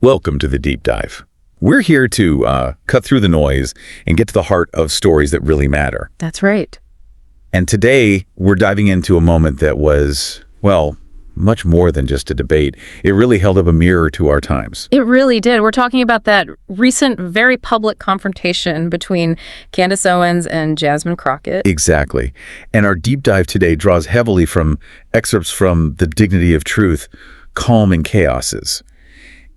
Welcome to the Deep Dive. We're here to cut through the noise and get to the heart of stories that really matter. That's right. And today, we're diving into a moment that was, well, much more than just a debate. It really held up a mirror to our times. It really did. We're talking about that recent, very public confrontation between Candace Owens and Jasmine Crockett. Exactly. And our deep dive today draws heavily from excerpts from The Dignity of Truth, Calm in Chaoses.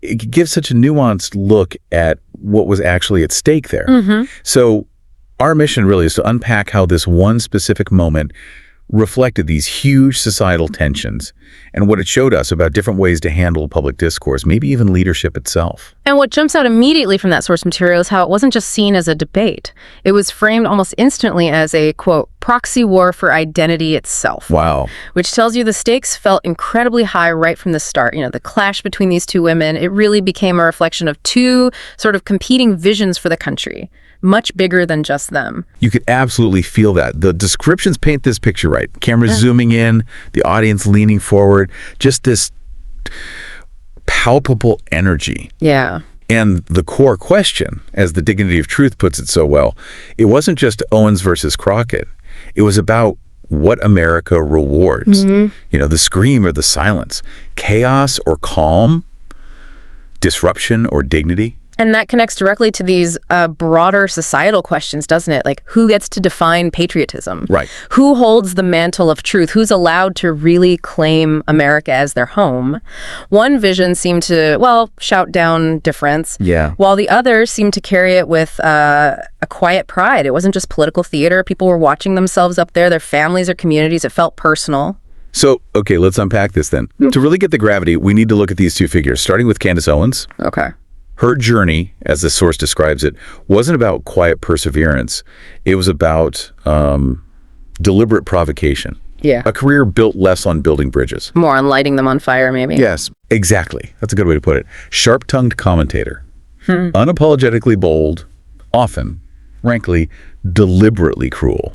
It gives such a nuanced look at what was actually at stake there. So our mission really is to unpack how this one specific moment reflected these huge societal tensions and what it showed us about different ways to handle public discourse, maybe even leadership itself. And what jumps out immediately from that source material is how it wasn't just seen as a debate. It was framed almost instantly as a, quote, proxy war for identity itself. Wow. Which tells you the stakes felt incredibly high right from the start. You know, the clash between these two women, it really became a reflection of two sort of competing visions for the country. Much bigger than just them. You could absolutely feel that. The descriptions paint this picture right. Camera zooming in, the audience leaning forward, just this palpable energy. Yeah. And the core question, as The Dignity of Truth puts it so well, it wasn't just Owens versus Crockett. It was about what America rewards. You know, the scream or the silence, chaos or calm, disruption or dignity. And that connects directly to these broader societal questions, doesn't it? Like, who gets to define patriotism? Right. Who holds the mantle of truth? Who's allowed to really claim America as their home? One vision seemed to, well, shout down difference. Yeah. While the others seemed to carry it with a quiet pride. It wasn't just political theater. People were watching themselves up there, their families, their communities. It felt personal. So, okay, let's unpack this then. To really get the gravity, we need to look at these two figures, starting with Candace Owens. Okay. Her journey, as the source describes it, wasn't about quiet perseverance. It was about deliberate provocation. Yeah. A career built less on building bridges. More on lighting them on fire, maybe. Yes, exactly. That's a good way to put it. Sharp-tongued commentator. Unapologetically bold, often, frankly, deliberately cruel.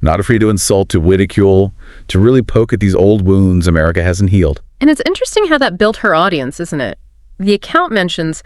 Not afraid to insult, to ridicule, to really poke at these old wounds America hasn't healed. And it's interesting how that built her audience, isn't it? The account mentions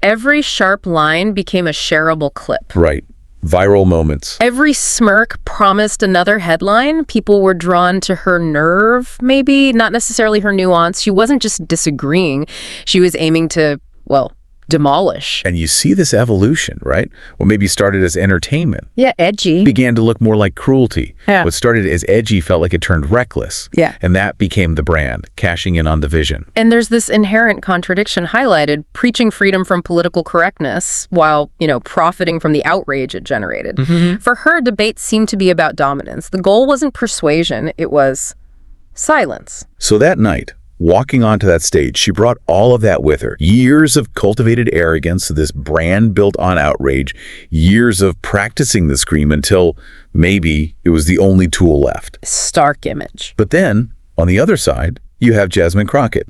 every sharp line became a shareable clip. Right. Viral moments. Every smirk promised another headline. People were drawn to her nerve, maybe, not necessarily her nuance. She wasn't just disagreeing. She was aiming to, well, demolish. And you see this evolution, right? What maybe started as entertainment. Yeah, edgy. Began to look more like cruelty. Yeah. What started as edgy felt like it turned reckless. Yeah. And that became the brand, cashing in on the vision. And there's this inherent contradiction highlighted, preaching freedom from political correctness while, profiting from the outrage it generated. For her, debates seemed to be about dominance. The goal wasn't persuasion, it was silence. So that night, walking onto that stage, she brought all of that with her. Years of cultivated arrogance, this brand built on outrage, years of practicing the scream until maybe it was the only tool left. Stark image. But then, on the other side, you have Jasmine Crockett,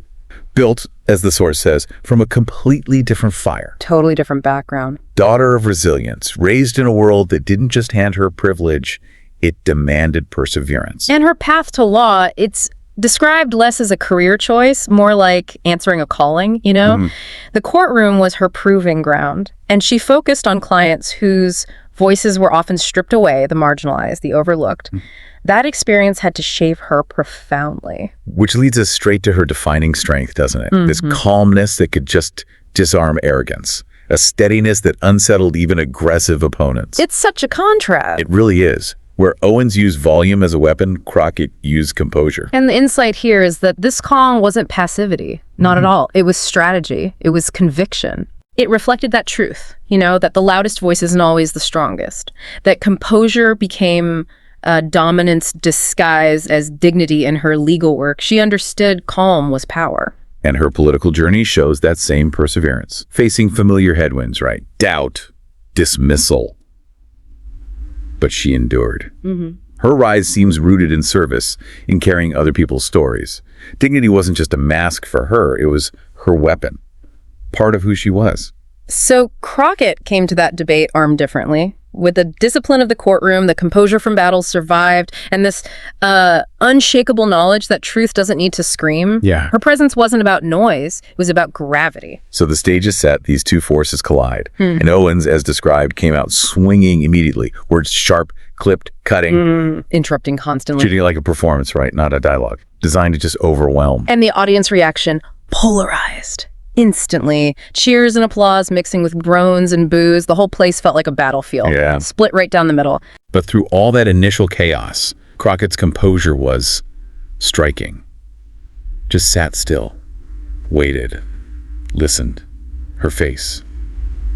built, as the source says, from a completely different fire. Totally different background. Daughter of resilience, raised in a world that didn't just hand her privilege, it demanded perseverance. And her path to law, it's described less as a career choice, more like answering a calling, The courtroom was her proving ground, and she focused on clients whose voices were often stripped away, the marginalized, the overlooked. That experience had to shape her profoundly. Which leads us straight to her defining strength, doesn't it? This calmness that could just disarm arrogance, a steadiness that unsettled even aggressive opponents. It's such a contrast. It really is. Where Owens used volume as a weapon, Crockett used composure. And the insight here is that this calm wasn't passivity, not at all. It was strategy. It was conviction. It reflected that truth, that the loudest voice isn't always the strongest, that composure became dominance disguised as dignity in her legal work. She understood calm was power. And her political journey shows that same perseverance, facing familiar headwinds, right? Doubt, dismissal. But she endured. Her rise seems rooted in service, in carrying other people's stories. Dignity wasn't just a mask for her, it was her weapon, part of who she was. So Crockett came to that debate armed differently. With the discipline of the courtroom, the composure from battles survived, and this unshakable knowledge that truth doesn't need to scream. Yeah. Her presence wasn't about noise. It was about gravity. So the stage is set, these two forces collide, and Owens, as described, came out swinging immediately. Words sharp, clipped, cutting. Interrupting constantly. Treating it like a performance, right? Not a dialogue. Designed to just overwhelm. And the audience reaction, polarized. Instantly. Cheers and applause mixing with groans and boos. The whole place felt like a battlefield. Yeah. Split right down the middle. But through all that initial chaos, Crockett's composure was striking. Just sat still, waited, listened. Her face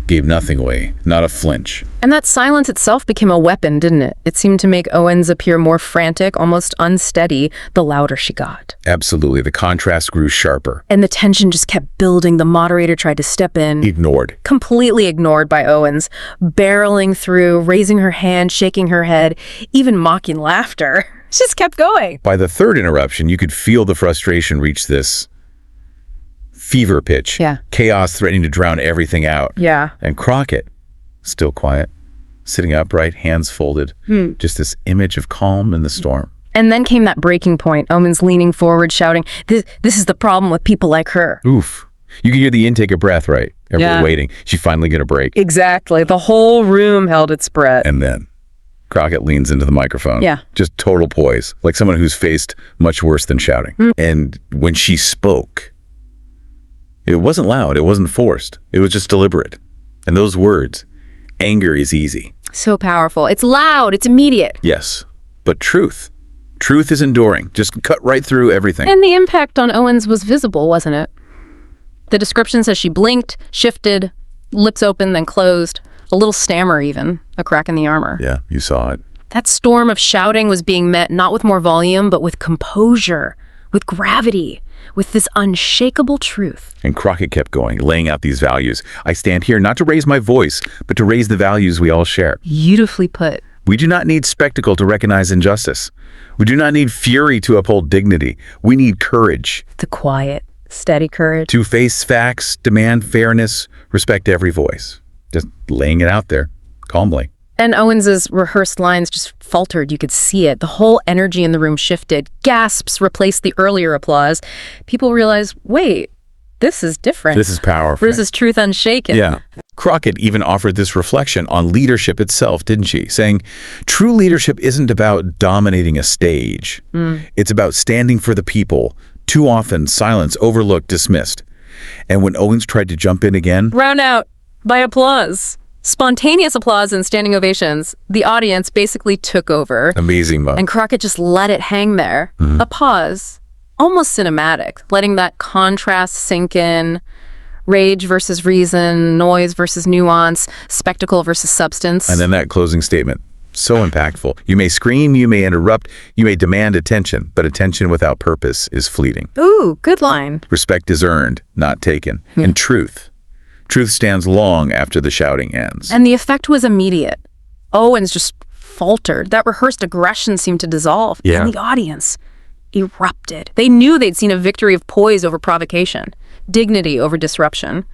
gave nothing away, not a flinch. And that silence itself became a weapon, didn't it? It seemed to make Owens appear more frantic, almost unsteady, the louder she got. Absolutely. The contrast grew sharper. And the tension just kept building. The moderator tried to step in. Ignored. Completely ignored by Owens, barreling through, raising her hand, shaking her head, even mocking laughter. She just kept going. By the third interruption, you could feel the frustration reach this fever pitch. Yeah. Chaos threatening to drown everything out. Yeah. And Crockett, still quiet, sitting upright, hands folded, just this image of calm in the storm. And then came that breaking point. Owens leaning forward, shouting, this is the problem with people like her. Oof. You can hear the intake of breath, right? Everyone waiting. She's finally going to break. Exactly. The whole room held its breath. And then Crockett leans into the microphone. Yeah. Just total poise, like someone who's faced much worse than shouting. And when she spoke, it wasn't loud. It wasn't forced. It was just deliberate. And those words, anger is easy. So powerful. It's loud. It's immediate. Yes. But truth is enduring. Just cut right through everything. And the impact on Owens was visible, wasn't it? The description says she blinked, shifted, lips open, then closed. A little stammer even, a crack in the armor. Yeah, you saw it. That storm of shouting was being met not with more volume, but with composure, with gravity, with this unshakable truth. And Crockett kept going, laying out these values. I stand here not to raise my voice, but to raise the values we all share. Beautifully put. We do not need spectacle to recognize injustice. We do not need fury to uphold dignity. We need courage. The quiet, steady courage. To face facts, demand fairness, respect every voice. Just laying it out there, calmly. And Owens's rehearsed lines just faltered. You could see it. The whole energy in the room shifted. Gasps replaced the earlier applause. People realized, wait, this is different. This is powerful. This is truth unshaken. Yeah. Crockett even offered this reflection on leadership itself, didn't she? Saying, true leadership isn't about dominating a stage. It's about standing for the people. Too often, silence, overlooked, dismissed. And when Owens tried to jump in again... Round out by applause. Spontaneous applause and standing ovations. The audience basically took over. Amazing moment. And Crockett just let it hang there. A pause. Almost cinematic. Letting that contrast sink in. Rage versus reason, noise versus nuance, spectacle versus substance. And then that closing statement. So impactful. You may scream, you may interrupt, you may demand attention, but attention without purpose is fleeting. Ooh, good line. Respect is earned, not taken. And truth stands long after the shouting ends. And the effect was immediate. Owens just faltered. That rehearsed aggression seemed to dissolve. Yeah. And the audience erupted. They knew they'd seen a victory of poise over provocation, dignity over disruption.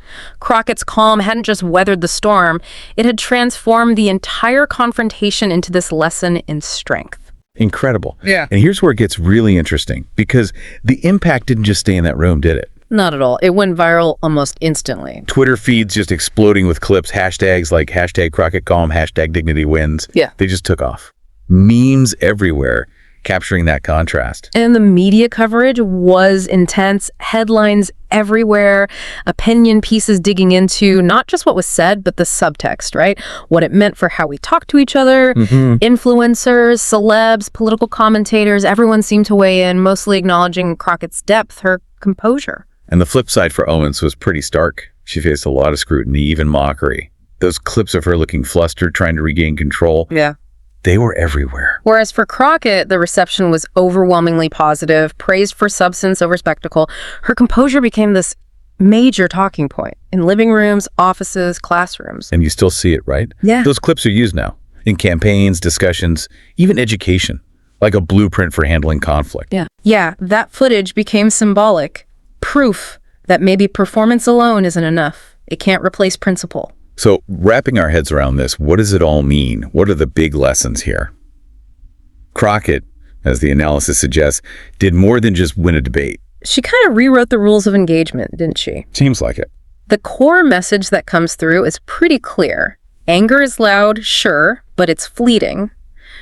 Crockett's calm hadn't just weathered the storm, it had transformed the entire confrontation into this lesson in strength. Incredible. Yeah. And here's where it gets really interesting, because the impact didn't just stay in that room, did it? Not at all. It went viral almost instantly. Twitter feeds just exploding with clips, hashtags like hashtag Crockett Calm, hashtag Dignity Wins. Yeah. They just took off. Memes everywhere, capturing that contrast. And the media coverage was intense. Headlines everywhere, opinion pieces digging into not just what was said, but the subtext, right? What it meant for how we talk to each other. Influencers, celebs, political commentators, everyone seemed to weigh in, mostly acknowledging Crockett's depth, her composure. And the flip side for Owens was pretty stark. She faced a lot of scrutiny, even mockery. Those clips of her looking flustered, trying to regain control. Yeah. They were everywhere. Whereas for Crockett, the reception was overwhelmingly positive, praised for substance over spectacle. Her composure became this major talking point in living rooms, offices, classrooms. And you still see it, right? Yeah. Those clips are used now in campaigns, discussions, even education, like a blueprint for handling conflict. Yeah, that footage became symbolic, proof that maybe performance alone isn't enough. It can't replace principle. So wrapping our heads around this, what does it all mean? What are the big lessons here? Crockett, as the analysis suggests, did more than just win a debate. She kind of rewrote the rules of engagement, didn't she? Seems like it. The core message that comes through is pretty clear. Anger is loud, sure, but it's fleeting.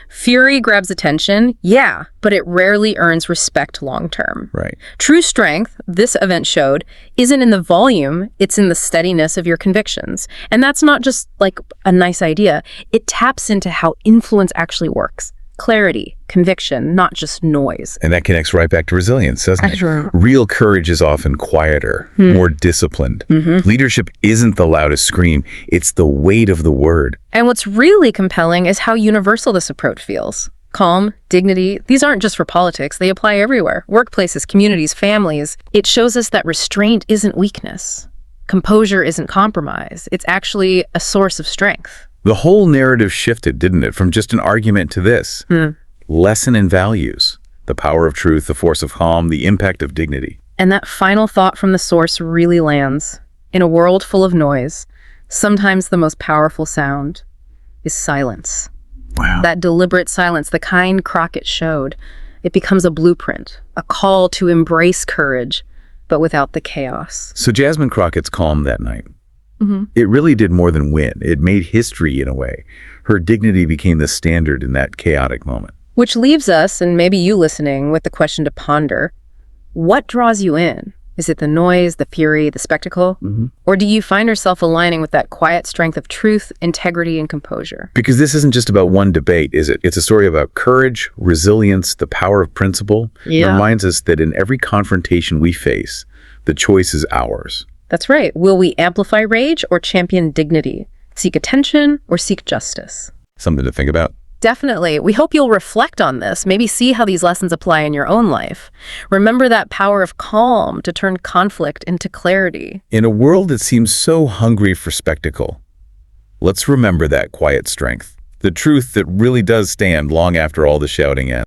Fury grabs attention, yeah, but it rarely earns respect long-term. Right. True strength, this event showed, isn't in the volume, it's in the steadiness of your convictions. And that's not just like a nice idea. It taps into how influence actually works. Clarity, conviction, not just noise. And that connects right back to resilience, doesn't it? Sure. Real courage is often quieter, more disciplined. Leadership isn't the loudest scream, it's the weight of the word. And what's really compelling is how universal this approach feels. Calm, dignity, these aren't just for politics, they apply everywhere. Workplaces, communities, families. It shows us that restraint isn't weakness. Composure isn't compromise. It's actually a source of strength. The whole narrative shifted, didn't it, from just an argument to this. Lesson in values, the power of truth, the force of calm, the impact of dignity. And that final thought from the source really lands. In a world full of noise, sometimes the most powerful sound is silence. Wow. That deliberate silence, the kind Crockett showed, it becomes a blueprint, a call to embrace courage, but without the chaos. So Jasmine Crockett's calm that night. It really did more than win. It made history in a way. Her dignity became the standard in that chaotic moment. Which leaves us, and maybe you listening, with the question to ponder. What draws you in? Is it the noise, the fury, the spectacle? Or do you find yourself aligning with that quiet strength of truth, integrity, and composure? Because this isn't just about one debate, is it? It's a story about courage, resilience, the power of principle. It reminds us that in every confrontation we face, the choice is ours. That's right. Will we amplify rage or champion dignity? Seek attention or seek justice? Something to think about. Definitely. We hope you'll reflect on this, maybe see how these lessons apply in your own life. Remember that power of calm to turn conflict into clarity. In a world that seems so hungry for spectacle, let's remember that quiet strength, the truth that really does stand long after all the shouting ends.